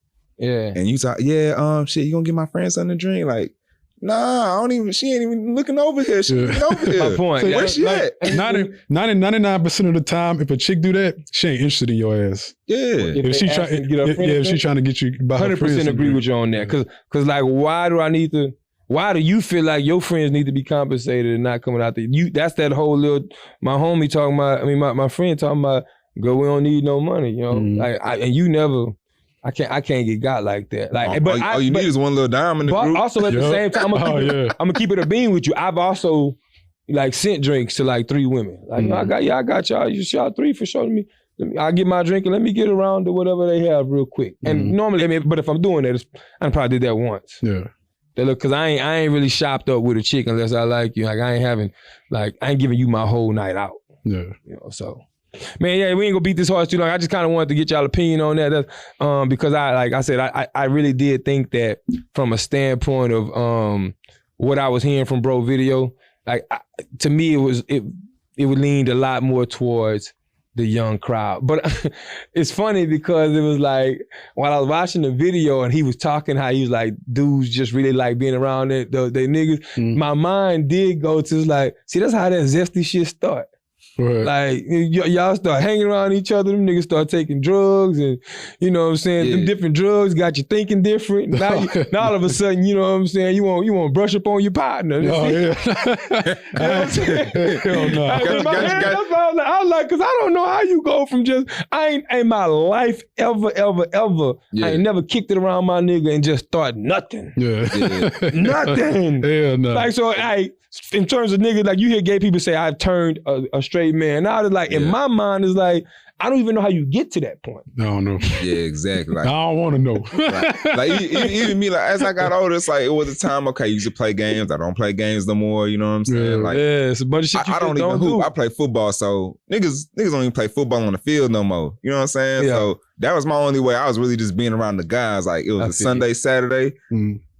Yeah.
And you talk, shit, you gonna get my friend something to drink? Like, nah, I don't even. She ain't even looking over here. She looking over here.
My point.
Where she at?
99% of the time, if a chick do that, she ain't interested in your ass.
Yeah.
If she trying to get you by her friends.
100% agree with you on that. Cause like, why do you feel like your friends need to be compensated and not coming out there? That's that whole little, my homie talking about, my friend talking about, girl, we don't need no money, you know? Like, and you never, I can't get got like that. Like, but
all you need is one little dime in the group.
Also at the same time, I'm gonna keep it a bean with you. I've also like sent drinks to like 3 women. Like, I got y'all. Y'all 3 for sure. I get my drink and let me get around to whatever they have real quick. And normally, but if I'm doing that, I probably did that once.
Yeah.
Cause I ain't really shopped up with a chick unless I like you. Like I ain't giving you my whole night out.
Yeah.
You know, so. Man, yeah, we ain't gonna beat this horse too long. I just kind of wanted to get y'all opinion on that. Because I really did think that from a standpoint of what I was hearing from Bro video, like to me it would lean a lot more towards the young crowd. But it's funny because it was like while I was watching the video and he was talking how he was like dudes just really like being around they niggas. My mind did go to like, see, that's how that zesty shit start. Right. Like y'all start hanging around each other, them niggas start taking drugs and you know what I'm saying, them different drugs got you thinking different. Now all of a sudden, you know what I'm saying, you want to brush up on your partner.
Oh yeah.
Hell no. I was like, cause I don't know how you go from just I ain't in my life ever I ain't never kicked it around my nigga and just start nothing. Nothing.
Hell no.
Like so in terms of niggas, like you hear gay people say, I've turned a straight man. Now it's like, in my mind, it's like, I don't even know how you get to that point.
I don't know.
Yeah, exactly. Like,
I don't want to know.
Like even me, like as I got older, it's like it was a time. Okay, you used to play games. I don't play games no more. You know what I'm saying? Like,
it's a bunch of shit.
I don't even hoop. I play football, so niggas don't even play football on the field no more. You know what I'm saying? Yeah. So that was my only way. I was really just being around the guys. Like it was a Sunday, Saturday.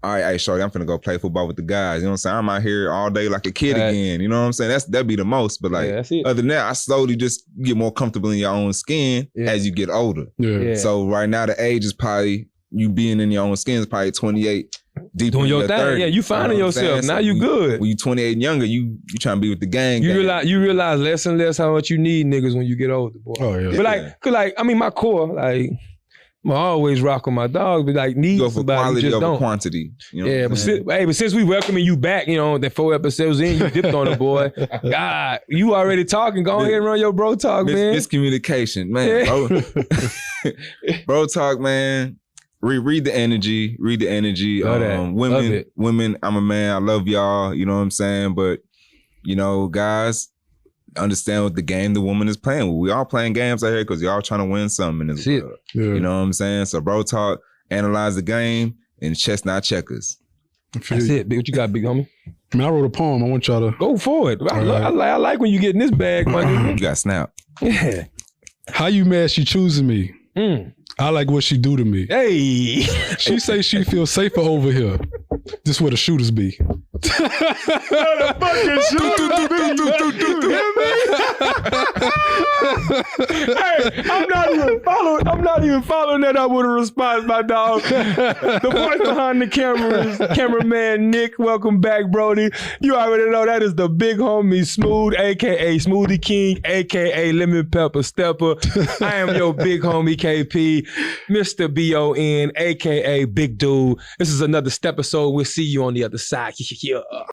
All right, hey, shorty, I'm finna go play football with the guys. You know what I'm saying? I'm out here all day like a kid again. You know what I'm saying? That'd be the most. But like, other than that, I slowly just get more comfortable in your own skin as you get older. Yeah. So right now, the age is probably, you being in your own skin is probably 28. Deep
doing your thing.
30,
you finding yourself. Now you good.
When you 28 and younger, you trying to be with the gang.
You realize less and less how much you need niggas when you get older, boy. Oh, yeah. But cause my core, like, I always rock with my dog, but like needs
go for quality just over don't. Quantity. You know
but since we welcoming you back, you know, that 4 episodes in, you dipped on it, boy. God, you already talking. Go ahead and run your bro talk, man.
Miscommunication, man. Bro talk, man. Read the energy. Read the energy. Women. I'm a man. I love y'all. You know what I'm saying? But you know, guys, understand what the game the woman is playing. We all playing games out here because y'all trying to win something in this world. You know what I'm saying? So bro talk, analyze the game, and chess not checkers.
That's it. What you got, big homie?
I mean, I wrote a poem. I want y'all to
go for it. I like when you get in this bag, my nigga.
You got snap.
Yeah.
How you mad she choosing me? I like what she do to me.
Hey.
She say she feels safer over here. This where the shooters be.
Hey, I'm not even following that up with a response, my dog. The voice behind the camera is cameraman Nick. Welcome back, Brody. You already know that is the big homie Smooth, aka Smoothie King, aka Lemon Pepper Stepper. I am your big homie KP, Mr. BON, aka Big Dude. This is another step episode. We'll see you on the other side. Yeah.